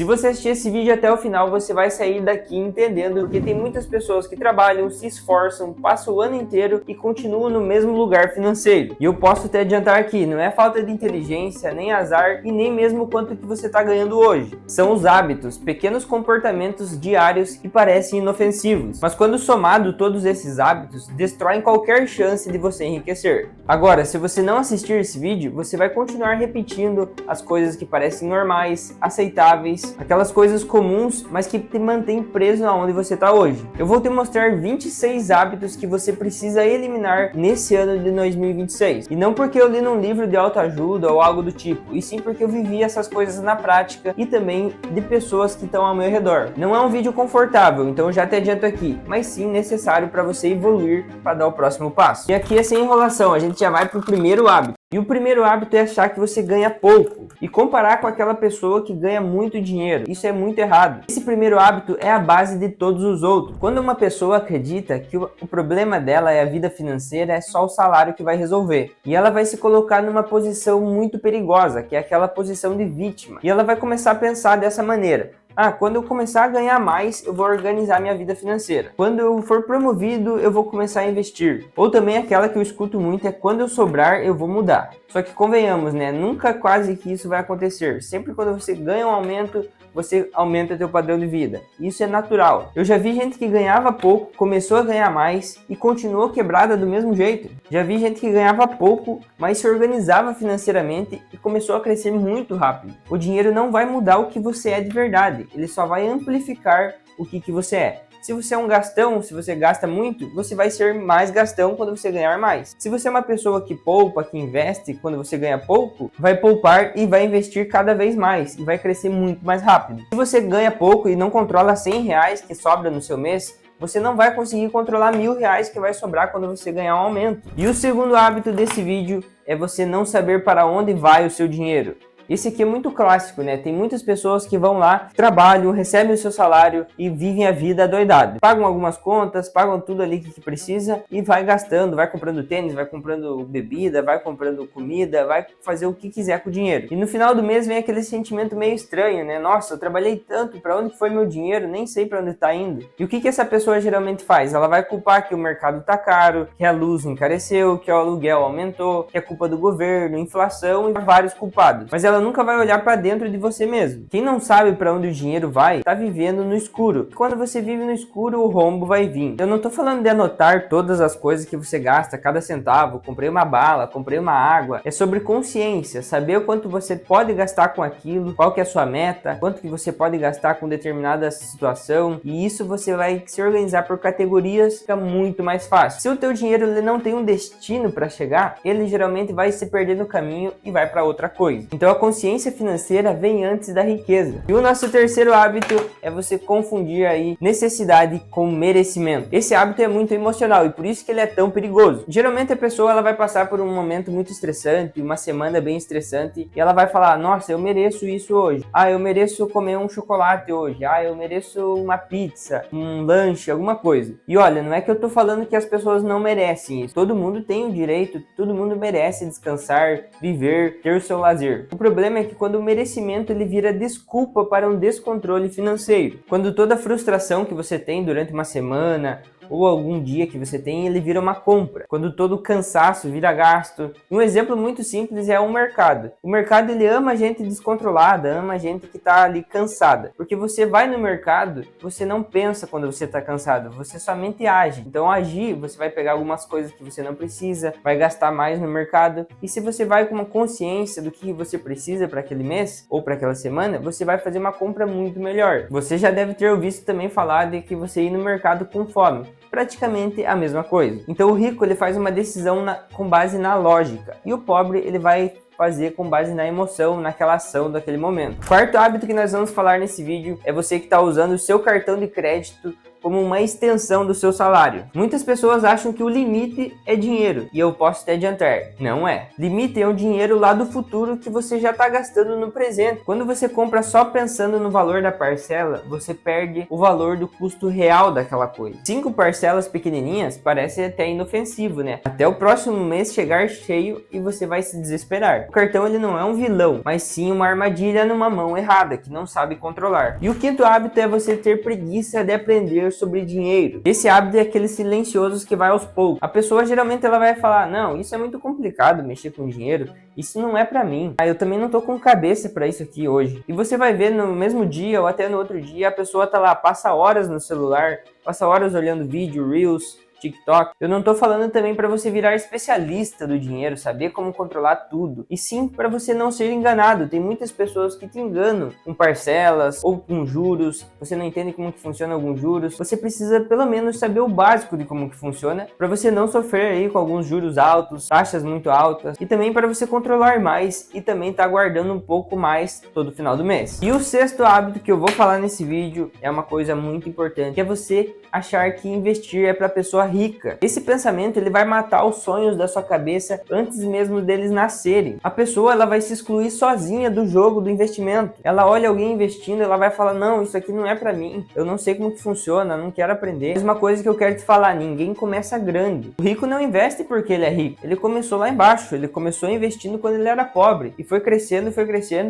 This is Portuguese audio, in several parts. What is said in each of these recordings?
Se você assistir esse vídeo até o final, você vai sair daqui entendendo que tem muitas pessoas que trabalham, se esforçam, passam o ano inteiro e continuam no mesmo lugar financeiro. E eu posso te adiantar aqui, não é falta de inteligência, nem azar e nem mesmo quanto que você está ganhando hoje. São os hábitos, pequenos comportamentos diários que parecem inofensivos, mas quando somado todos esses hábitos, destroem qualquer chance de você enriquecer. Agora, se você não assistir esse vídeo, você vai continuar repetindo as coisas que parecem normais, aceitáveis, aquelas coisas comuns, mas que te mantém preso aonde você está hoje. Eu vou te mostrar 26 hábitos que você precisa eliminar nesse ano de 2026. E não porque eu li num livro de autoajuda ou algo do tipo, e sim porque eu vivi essas coisas na prática e também de pessoas que estão ao meu redor. Não é um vídeo confortável, então eu já te adianto aqui, mas sim necessário para você evoluir para dar o próximo passo. E aqui é sem enrolação, a gente já vai para o primeiro hábito. E o primeiro hábito é achar que você ganha pouco e comparar com aquela pessoa que ganha muito dinheiro. Isso é muito errado. Esse primeiro hábito é a base de todos os outros. Quando uma pessoa acredita que o problema dela é a vida financeira, é só o salário que vai resolver. E ela vai se colocar numa posição muito perigosa, que é aquela posição de vítima. E ela vai começar a pensar dessa maneira. Quando eu começar a ganhar mais, eu vou organizar minha vida financeira. Quando eu for promovido, eu vou começar a investir. Ou também aquela que eu escuto muito é quando eu sobrar, eu vou mudar. Só que convenhamos, né? Nunca quase que isso vai acontecer. Sempre quando você ganha um aumento, você aumenta seu padrão de vida. Isso é natural. Eu já vi gente que ganhava pouco, começou a ganhar mais e continuou quebrada do mesmo jeito. Já vi gente que ganhava pouco, mas se organizava financeiramente e começou a crescer muito rápido. O dinheiro não vai mudar o que você é de verdade, ele só vai amplificar o que você é. Se você é um gastão, se você gasta muito, você vai ser mais gastão quando você ganhar mais. Se você é uma pessoa que poupa, que investe, quando você ganha pouco, vai poupar e vai investir cada vez mais e vai crescer muito mais rápido. Se você ganha pouco e não controla R$100 que sobra no seu mês, você não vai conseguir controlar R$1.000 que vai sobrar quando você ganhar um aumento. E o segundo hábito desse vídeo é você não saber para onde vai o seu dinheiro. Esse aqui é muito clássico, né? Tem muitas pessoas que vão lá, trabalham, recebem o seu salário e vivem a vida adoidado. Pagam algumas contas, pagam tudo ali que precisa e vai gastando, vai comprando tênis, vai comprando bebida, vai comprando comida, vai fazer o que quiser com o dinheiro. E no final do mês vem aquele sentimento meio estranho, né? Nossa, eu trabalhei tanto, para onde foi meu dinheiro? Nem sei para onde tá indo. E o que essa pessoa geralmente faz? Ela vai culpar que o mercado tá caro, que a luz encareceu, que o aluguel aumentou, que é culpa do governo, inflação e vários culpados. Mas ela nunca vai olhar para dentro de você mesmo. Quem não sabe para onde o dinheiro vai, tá vivendo no escuro. E quando você vive no escuro, o rombo vai vir. Eu não tô falando de anotar todas as coisas que você gasta, cada centavo, comprei uma bala, comprei uma água. É sobre consciência, saber o quanto você pode gastar com aquilo, qual que é a sua meta, quanto que você pode gastar com determinada situação. E isso você vai se organizar por categorias, fica muito mais fácil. Se o teu dinheiro ele não tem um destino para chegar, ele geralmente vai se perder no caminho e vai para outra coisa. Então a consciência financeira vem antes da riqueza. E o nosso terceiro hábito é você confundir aí necessidade com merecimento. Esse hábito é muito emocional e por isso que ele é tão perigoso. Geralmente a pessoa ela vai passar por um momento muito estressante, uma semana bem estressante e ela vai falar, nossa, eu mereço isso hoje. Eu mereço comer um chocolate hoje. Eu mereço uma pizza, um lanche, alguma coisa. E olha, não é que eu tô falando que as pessoas não merecem isso. Todo mundo tem o direito, todo mundo merece descansar, viver, ter o seu lazer. O problema é que quando o merecimento ele vira desculpa para um descontrole financeiro. Quando toda a frustração que você tem durante uma semana ou algum dia que você tem, ele vira uma compra. Quando todo o cansaço vira gasto. Um exemplo muito simples é o mercado. O mercado ele ama a gente descontrolada, ama a gente que está ali cansada. Porque você vai no mercado, você não pensa quando você está cansado, você somente age. Então agir, você vai pegar algumas coisas que você não precisa, vai gastar mais no mercado. E se você vai com uma consciência do que você precisa para aquele mês ou para aquela semana, você vai fazer uma compra muito melhor. Você já deve ter ouvido também falar de que você ir no mercado com fome. Praticamente a mesma coisa. Então o rico ele faz uma decisão com base na lógica e o pobre ele vai fazer com base na emoção, naquela ação daquele momento. Quarto hábito que nós vamos falar nesse vídeo é você que está usando o seu cartão de crédito como uma extensão do seu salário. Muitas pessoas acham que o limite é dinheiro, e eu posso te adiantar, não é. Limite é um dinheiro lá do futuro que você já está gastando no presente. Quando você compra só pensando no valor da parcela, você perde o valor do custo real daquela coisa. 5 parcelas pequenininhas parece até inofensivo, né? Até o próximo mês chegar cheio e você vai se desesperar. O cartão ele não é um vilão, mas sim uma armadilha numa mão errada que não sabe controlar. E o quinto hábito é você ter preguiça de aprender sobre dinheiro. Esse hábito é aquele silencioso que vai aos poucos. A pessoa geralmente ela vai falar: não, isso é muito complicado mexer com dinheiro, isso não é pra mim. Eu também não tô com cabeça pra isso aqui hoje. E você vai ver no mesmo dia ou até no outro dia, a pessoa tá lá, passa horas no celular, passa horas olhando vídeo, reels, TikTok. Eu não tô falando também para você virar especialista do dinheiro, saber como controlar tudo. E sim para você não ser enganado. Tem muitas pessoas que te enganam com parcelas ou com juros. Você não entende como que funciona alguns juros. Você precisa pelo menos saber o básico de como que funciona para você não sofrer aí com alguns juros altos, taxas muito altas e também para você controlar mais e também tá guardando um pouco mais todo final do mês. E o sexto hábito que eu vou falar nesse vídeo é uma coisa muito importante, que é você achar que investir é para pessoa rica. Esse pensamento ele vai matar os sonhos da sua cabeça antes mesmo deles nascerem. A pessoa ela vai se excluir sozinha do jogo do investimento. Ela olha alguém investindo, ela vai falar: não, isso aqui não é para mim, eu não sei como que funciona, não quero aprender. Mas uma coisa que eu quero te falar: ninguém começa grande. O rico não investe porque ele é rico, ele começou lá embaixo, ele começou investindo quando ele era pobre e foi crescendo,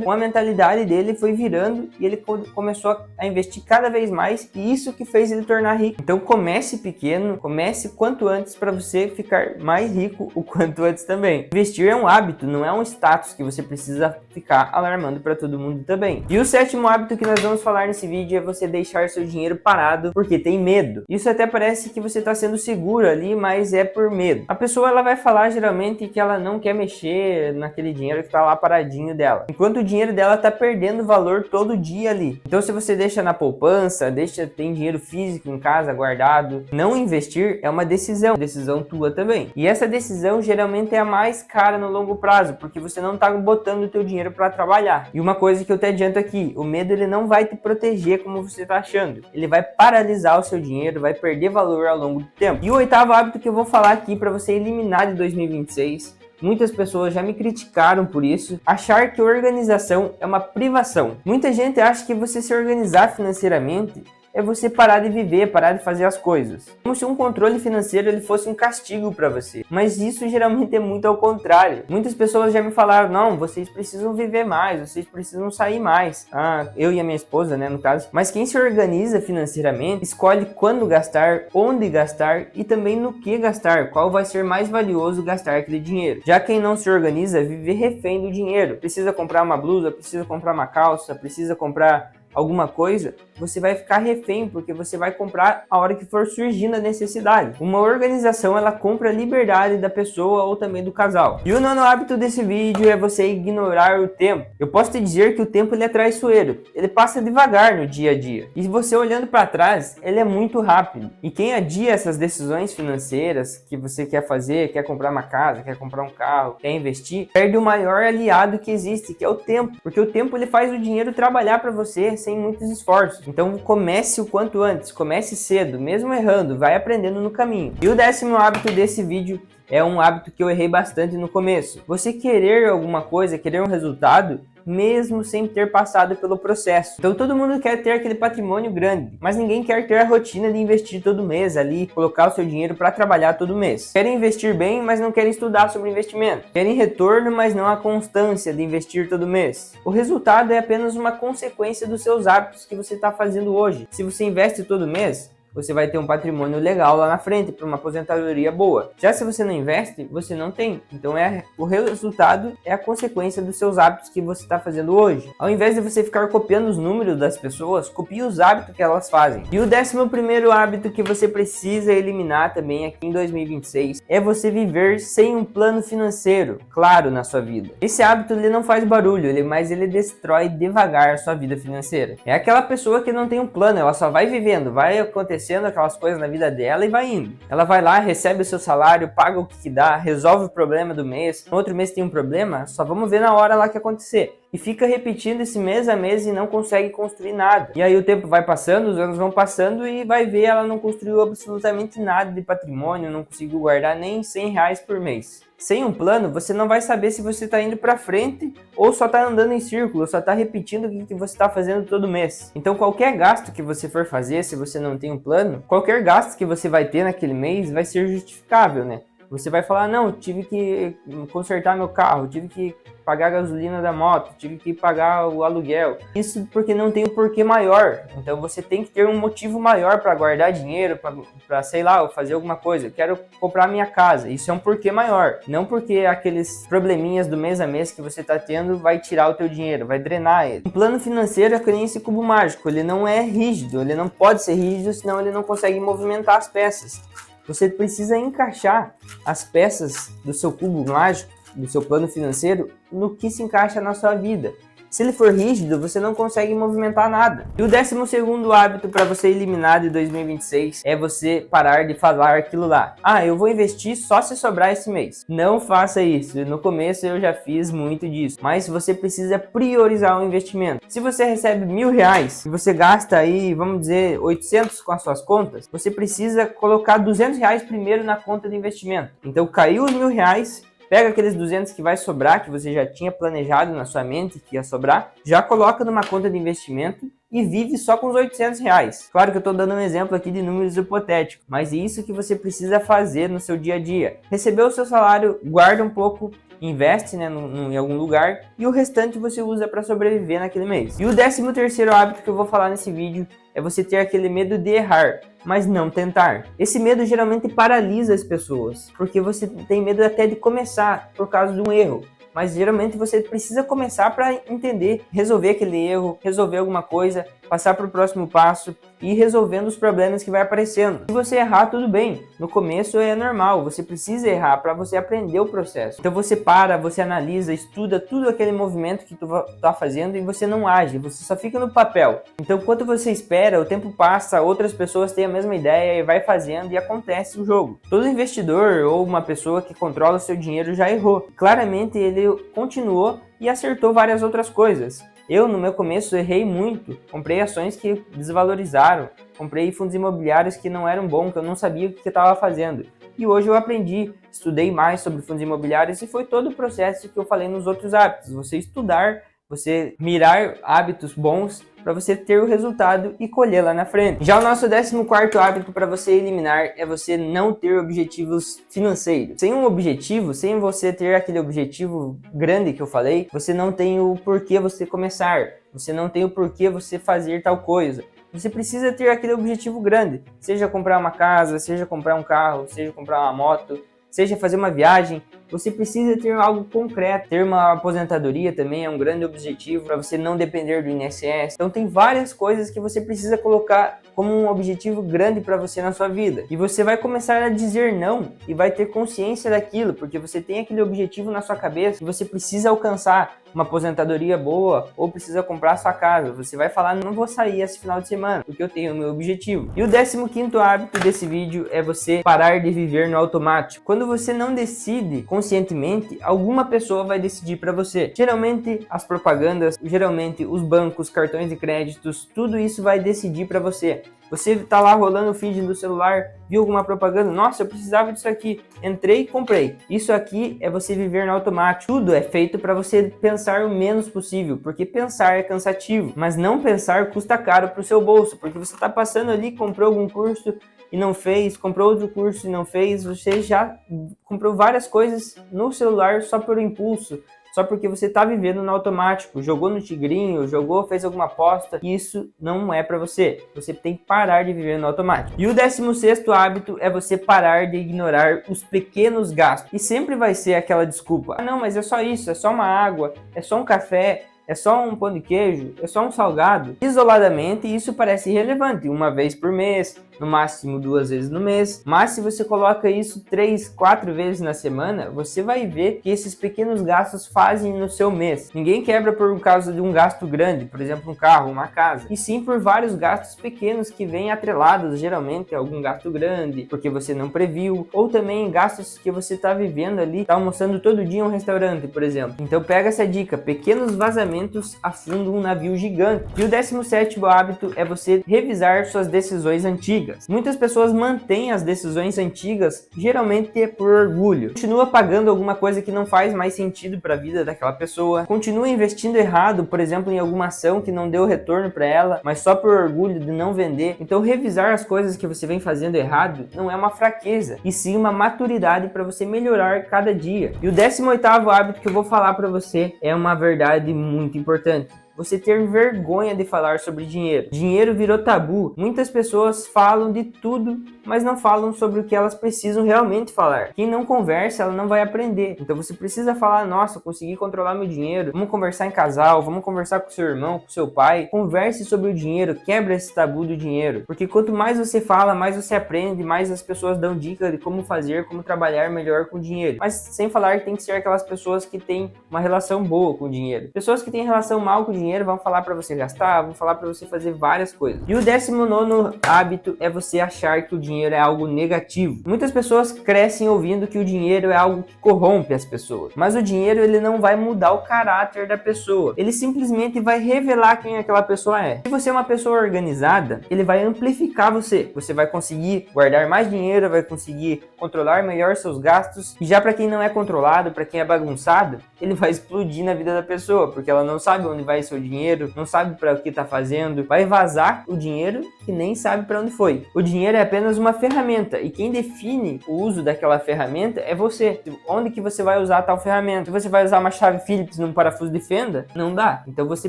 com a mentalidade dele foi virando e ele começou a investir cada vez mais, e isso que fez ele tornar rico. Então comece pequeno, comece quanto antes para você ficar mais rico o quanto antes também. Investir é um hábito, não é um status que você precisa ficar alarmando para todo mundo também. E o sétimo hábito que nós vamos falar nesse vídeo é você deixar seu dinheiro parado porque tem medo. Isso até parece que você está sendo seguro ali, mas é por medo. A pessoa ela vai falar geralmente que ela não quer mexer naquele dinheiro que está lá paradinho dela, enquanto o dinheiro dela está perdendo valor todo dia ali. Então se você deixa na poupança, tem dinheiro físico em casa guardado, não investir é uma decisão tua também. E essa decisão geralmente é a mais cara no longo prazo, porque você não tá botando o teu dinheiro para trabalhar. E uma coisa que eu te adianto aqui, o medo ele não vai te proteger como você tá achando. Ele vai paralisar o seu dinheiro, vai perder valor ao longo do tempo. E o oitavo hábito que eu vou falar aqui para você eliminar de 2026, muitas pessoas já me criticaram por isso, achar que organização é uma privação. Muita gente acha que você se organizar financeiramente é você parar de viver, parar de fazer as coisas. Como se um controle financeiro ele fosse um castigo para você. Mas isso geralmente é muito ao contrário. Muitas pessoas já me falaram: não, vocês precisam viver mais, vocês precisam sair mais. Eu e a minha esposa, né, no caso. Mas quem se organiza financeiramente, escolhe quando gastar, onde gastar e também no que gastar. Qual vai ser mais valioso gastar aquele dinheiro. Já quem não se organiza, vive refém do dinheiro. Precisa comprar uma blusa, precisa comprar uma calça, precisa comprar alguma coisa, você vai ficar refém, porque você vai comprar a hora que for surgindo a necessidade. Uma organização, ela compra a liberdade da pessoa ou também do casal. E o nono hábito desse vídeo é você ignorar o tempo. Eu posso te dizer que o tempo ele é traiçoeiro, ele passa devagar no dia a dia. E você olhando para trás, ele é muito rápido. E quem adia essas decisões financeiras que você quer fazer, quer comprar uma casa, quer comprar um carro, quer investir, perde o maior aliado que existe, que é o tempo. Porque o tempo ele faz o dinheiro trabalhar para você sem muitos esforços. Então comece o quanto antes, comece cedo, mesmo errando, vai aprendendo no caminho. E o décimo hábito desse vídeo é um hábito que eu errei bastante no começo. Você querer alguma coisa, querer um resultado, mesmo sem ter passado pelo processo. Então todo mundo quer ter aquele patrimônio grande, mas ninguém quer ter a rotina de investir todo mês ali, colocar o seu dinheiro para trabalhar todo mês. Querem investir bem, mas não querem estudar sobre investimento. Querem retorno, mas não a constância de investir todo mês. O resultado é apenas uma consequência dos seus hábitos que você está fazendo hoje. Se você investe todo mês, você vai ter um patrimônio legal lá na frente para uma aposentadoria boa. Já se você não investe, você não tem. Então o resultado é a consequência dos seus hábitos que você está fazendo hoje. Ao invés de você ficar copiando os números das pessoas, copie os hábitos que elas fazem. E o 11º hábito que você precisa eliminar também aqui em 2026 é você viver sem um plano financeiro claro na sua vida. Esse hábito ele não faz barulho, mas ele destrói devagar a sua vida financeira. É aquela pessoa que não tem um plano, ela só vai vivendo, vai acontecendo aquelas coisas na vida dela e vai indo. Ela vai lá, recebe o seu salário, paga o que dá, resolve o problema do mês. No outro mês tem um problema, só vamos ver na hora lá que acontecer. e fica repetindo esse mês a mês e não consegue construir nada. E aí o tempo vai passando, os anos vão passando e vai ver, ela não construiu absolutamente nada de patrimônio, não conseguiu guardar nem R$100 por mês. Sem um plano, você não vai saber se você está indo para frente ou só está andando em círculo, só está repetindo o que você está fazendo todo mês. Então qualquer gasto que você for fazer, se você não tem um plano, qualquer gasto que você vai ter naquele mês vai ser justificável, né? Você vai falar, não, tive que consertar meu carro, tive que pagar a gasolina da moto, tive que pagar o aluguel. Isso porque não tem um porquê maior. Então você tem que ter um motivo maior para guardar dinheiro, para sei lá, fazer alguma coisa. Eu quero comprar minha casa. Isso é um porquê maior. Não porque aqueles probleminhas do mês a mês que você está tendo vai tirar o teu dinheiro, vai drenar ele. Um plano financeiro é que nem esse cubo mágico. Ele não é rígido, ele não pode ser rígido, senão ele não consegue movimentar as peças. Você precisa encaixar as peças do seu cubo mágico, do seu plano financeiro, no que se encaixa na sua vida. Se ele for rígido, você não consegue movimentar nada. E o 12º hábito para você eliminar de 2026 é você parar de falar aquilo lá. Ah, eu vou investir só se sobrar esse mês. Não faça isso. No começo eu já fiz muito disso. Mas você precisa priorizar o investimento. Se você recebe R$1.000 e você gasta aí, vamos dizer, 800 com as suas contas, você precisa colocar R$200 primeiro na conta de investimento. Então caiu os R$1.000, pega aqueles 200 que vai sobrar, que você já tinha planejado na sua mente que ia sobrar, já coloca numa conta de investimento e vive só com os R$800. Claro que eu estou dando um exemplo aqui de números hipotéticos, mas é isso que você precisa fazer no seu dia a dia. Recebeu o seu salário, guarda um pouco, investe, né, em algum lugar e o restante você usa para sobreviver naquele mês. E o 13º hábito que eu vou falar nesse vídeo é você ter aquele medo de errar, mas não tentar. Esse medo geralmente paralisa as pessoas, porque você tem medo até de começar por causa de um erro. Mas geralmente você precisa começar para entender, resolver aquele erro, resolver alguma coisa, passar para o próximo passo e ir resolvendo os problemas que vai aparecendo. Se você errar, tudo bem. No começo é normal, você precisa errar para você aprender o processo. Então você para, você analisa, estuda tudo aquele movimento que tu tá fazendo e você não age, você só fica no papel. Então enquanto você espera, o tempo passa, outras pessoas têm a mesma ideia e vai fazendo e acontece o jogo. Todo investidor ou uma pessoa que controla seu dinheiro já errou. Claramente ele continuou e acertou várias outras coisas. Eu, no meu começo, errei muito. Comprei ações que desvalorizaram. Comprei fundos imobiliários que não eram bons, que eu não sabia o que eu estava fazendo. E hoje eu aprendi, estudei mais sobre fundos imobiliários e foi todo o processo que eu falei nos outros hábitos. Você estudar, você mirar hábitos bons para você ter o resultado e colher lá na frente. Já o nosso 14º hábito para você eliminar é você não ter objetivos financeiros. Sem um objetivo, sem você ter aquele objetivo grande que eu falei, você não tem o porquê você começar, você não tem o porquê você fazer tal coisa. Você precisa ter aquele objetivo grande, seja comprar uma casa, seja comprar um carro, seja comprar uma moto, seja fazer uma viagem. Você precisa ter algo concreto. Ter uma aposentadoria também é um grande objetivo para você não depender do INSS. Então tem várias coisas que você precisa colocar como um objetivo grande para você na sua vida. E você vai começar a dizer não e vai ter consciência daquilo, porque você tem aquele objetivo na sua cabeça e você precisa alcançar uma aposentadoria boa ou precisa comprar sua casa. Você vai falar, não vou sair esse final de semana porque eu tenho o meu objetivo. E o 15º hábito desse vídeo é você parar de viver no automático. Quando você não decide conscientemente, alguma pessoa vai decidir para você. Geralmente as propagandas, geralmente os bancos, cartões de créditos, tudo isso vai decidir para você. Você tá lá rolando o feed do celular, viu alguma propaganda, nossa, eu precisava disso aqui, entrei e comprei. Isso aqui é você viver no automático. Tudo é feito para você pensar o menos possível, porque pensar é cansativo, mas não pensar custa caro pro seu bolso, porque você tá passando ali, comprou algum curso e não fez, comprou outro curso e não fez, você já comprou várias coisas no celular só por impulso, só porque você está vivendo no automático, jogou no tigrinho, fez alguma aposta, e isso não é para você. Você tem que parar de viver no automático. E o 16º hábito é você parar de ignorar os pequenos gastos. E sempre vai ser aquela desculpa, ah não, mas é só isso, é só uma água, é só um café, é só um pão de queijo, é só um salgado. Isoladamente, isso parece irrelevante, uma vez por mês, no máximo 2 vezes no mês. Mas se você coloca isso 3, 4 vezes na semana, você vai ver que esses pequenos gastos fazem no seu mês. Ninguém quebra por causa de um gasto grande, por exemplo, um carro, uma casa, e sim por vários gastos pequenos que vêm atrelados, geralmente, a algum gasto grande, porque você não previu, ou também gastos que você está vivendo ali, está almoçando todo dia em um restaurante, por exemplo. Então pega essa dica, pequenos vazamentos momentos afunda um navio gigante. E o 17º hábito é você revisar suas decisões antigas. Muitas pessoas mantêm as decisões antigas, geralmente por orgulho. Continua pagando alguma coisa que não faz mais sentido para a vida daquela pessoa. Continua investindo errado, por exemplo, em alguma ação que não deu retorno para ela, mas só por orgulho de não vender. Então, revisar as coisas que você vem fazendo errado não é uma fraqueza, e sim uma maturidade para você melhorar cada dia. E o 18º hábito que eu vou falar para você é uma verdade muito importante. Você ter vergonha de falar sobre dinheiro. Dinheiro virou tabu. Muitas pessoas falam de tudo, mas não falam sobre o que elas precisam realmente falar. Quem não conversa, ela não vai aprender. Então você precisa falar, nossa, eu consegui controlar meu dinheiro. Vamos conversar em casal, vamos conversar com seu irmão, com seu pai. Converse sobre o dinheiro, quebra esse tabu do dinheiro. Porque quanto mais você fala, mais você aprende, mais as pessoas dão dicas de como fazer, como trabalhar melhor com o dinheiro. Mas sem falar que tem que ser aquelas pessoas que têm uma relação boa com o dinheiro. Pessoas que têm relação mal com o dinheiro vão falar para você gastar, vão falar para você fazer várias coisas. E o 19º hábito é você achar que o dinheiro é algo negativo. Muitas pessoas crescem ouvindo que o dinheiro é algo que corrompe as pessoas, mas o dinheiro ele não vai mudar o caráter da pessoa, ele simplesmente vai revelar quem aquela pessoa é. Se você é uma pessoa organizada, ele vai amplificar você. Você vai conseguir guardar mais dinheiro, vai conseguir controlar melhor seus gastos. E já para quem não é controlado, para quem é bagunçado, ele vai explodir na vida da pessoa, porque ela não sabe onde vai seu dinheiro, não sabe para o que está fazendo, vai vazar o dinheiro que nem sabe para onde foi. O dinheiro é apenas uma ferramenta, e quem define o uso daquela ferramenta é você. Onde que você vai usar tal ferramenta? Se você vai usar uma chave Phillips num parafuso de fenda, não dá. Então você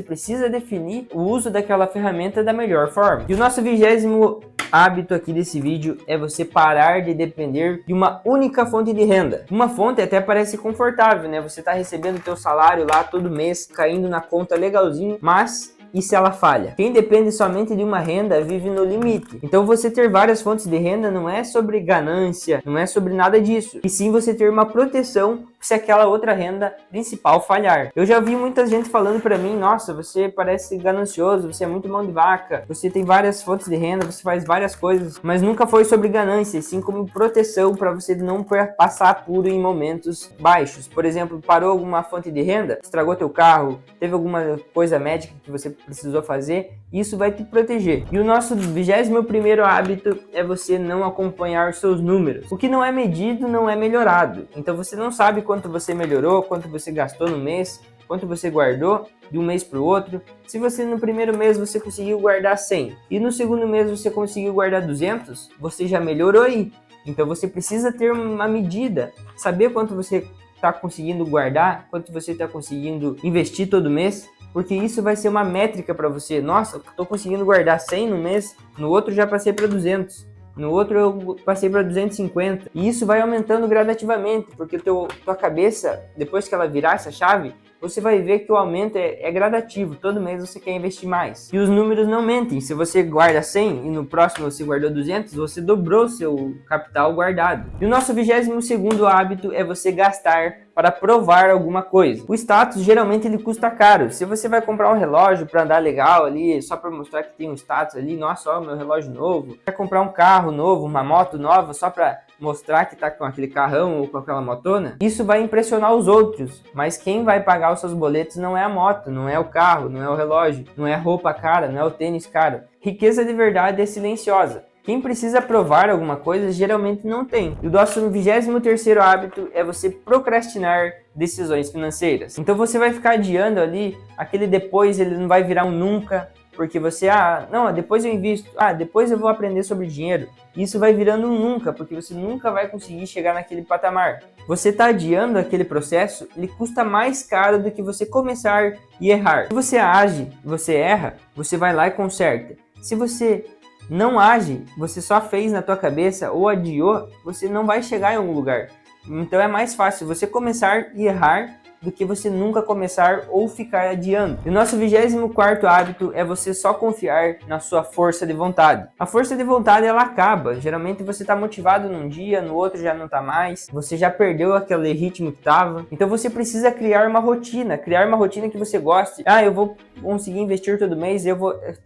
precisa definir o uso daquela ferramenta da melhor forma. E o nosso 20º hábito aqui desse vídeo é você parar de depender de uma única fonte de renda. Uma fonte até parece confortável, né? Você está recebendo o teu salário lá todo mês, caindo na conta legalzinho, mas e se ela falha? Quem depende somente de uma renda vive no limite. Então você ter várias fontes de renda não é sobre ganância, não é sobre nada disso, e sim você ter uma proteção se aquela outra renda principal falhar. Eu já vi muita gente falando pra mim, nossa, você parece ganancioso, você é muito mão de vaca, você tem várias fontes de renda, você faz várias coisas, mas nunca foi sobre ganância, e sim como proteção para você não passar apuro em momentos baixos. Por exemplo, parou alguma fonte de renda, estragou teu carro, teve alguma coisa médica que você precisou fazer, isso vai te proteger. E o nosso 21º hábito é você não acompanhar seus números. O que não é medido não é melhorado. Então você não sabe quanto você melhorou, quanto você gastou no mês, quanto você guardou de um mês para o outro. Se você no primeiro mês você conseguiu guardar 100 e no segundo mês você conseguiu guardar 200, você já melhorou aí. Então você precisa ter uma medida, saber quanto você está conseguindo guardar, quanto você está conseguindo investir todo mês, porque isso vai ser uma métrica para você. Nossa, estou conseguindo guardar 100 no mês, no outro já passei para 200. No outro eu passei para 250. E isso vai aumentando gradativamente, porque tua cabeça, depois que ela virar essa chave, você vai ver que o aumento é gradativo. Todo mês você quer investir mais. E os números não mentem. Se você guarda 100 e no próximo você guardou 200, você dobrou seu capital guardado. E o nosso 22º hábito é você gastar para provar alguma coisa. O status geralmente ele custa caro. Se você vai comprar um relógio para andar legal ali, só para mostrar que tem um status ali, nossa, ó, meu relógio novo. Vai comprar um carro novo, uma moto nova, só para mostrar que tá com aquele carrão ou com aquela motona, isso vai impressionar os outros. Mas quem vai pagar os seus boletos não é a moto, não é o carro, não é o relógio, não é a roupa cara, não é o tênis caro. Riqueza de verdade é silenciosa. Quem precisa provar alguma coisa geralmente não tem. E o nosso 23º hábito é você procrastinar decisões financeiras. Então você vai ficar adiando ali, aquele depois ele não vai virar um nunca, porque você, não, depois eu invisto, depois eu vou aprender sobre dinheiro. Isso vai virando um nunca, porque você nunca vai conseguir chegar naquele patamar. Você está adiando aquele processo, ele custa mais caro do que você começar e errar. Se você age, você erra, você vai lá e conserta. Se você não age, você só fez na tua cabeça ou adiou, você não vai chegar em algum lugar. Então é mais fácil você começar e errar do que você nunca começar ou ficar adiando. E o nosso 24º hábito é você só confiar na sua força de vontade. A força de vontade ela acaba. Geralmente você está motivado num dia, no outro já não está mais. Você já perdeu aquele ritmo que estava. Então você precisa criar uma rotina que você goste. Eu vou conseguir investir todo mês,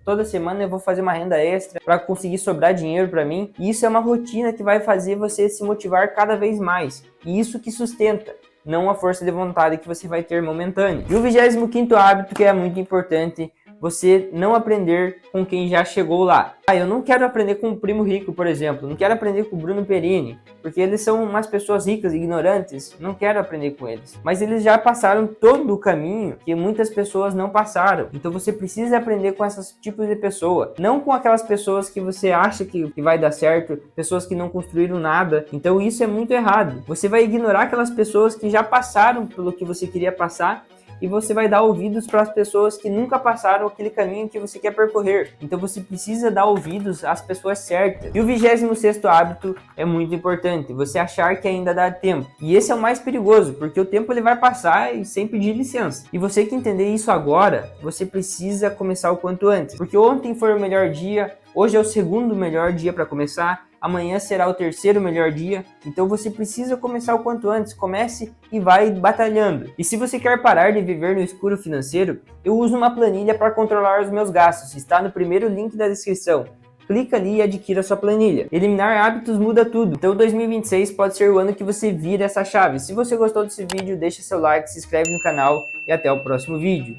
toda semana eu vou fazer uma renda extra para conseguir sobrar dinheiro para mim. E isso é uma rotina que vai fazer você se motivar cada vez mais. E isso que sustenta. não a força de vontade que você vai ter momentânea. E o 25º hábito, que é muito importante, você não aprender com quem já chegou lá. Eu não quero aprender com o Primo Rico, por exemplo, não quero aprender com o Bruno Perini, porque eles são umas pessoas ricas e ignorantes, não quero aprender com eles. Mas eles já passaram todo o caminho que muitas pessoas não passaram. Então você precisa aprender com esses tipos de pessoa, não com aquelas pessoas que você acha que vai dar certo, pessoas que não construíram nada. Então isso é muito errado. Você vai ignorar aquelas pessoas que já passaram pelo que você queria passar, e você vai dar ouvidos para as pessoas que nunca passaram aquele caminho que você quer percorrer. Então você precisa dar ouvidos às pessoas certas. E o 26º hábito é muito importante, você achar que ainda dá tempo. E esse é o mais perigoso, porque o tempo ele vai passar e sem pedir licença. E você que entender isso agora, você precisa começar o quanto antes. Porque ontem foi o melhor dia, hoje é o segundo melhor dia para começar, amanhã será o terceiro melhor dia, então você precisa começar o quanto antes, comece e vai batalhando. E se você quer parar de viver no escuro financeiro, eu uso uma planilha para controlar os meus gastos, está no primeiro link da descrição. Clica ali e adquira sua planilha. Eliminar hábitos muda tudo. Então 2026 pode ser o ano que você vira essa chave. Se você gostou desse vídeo, deixa seu like, se inscreve no canal e até o próximo vídeo.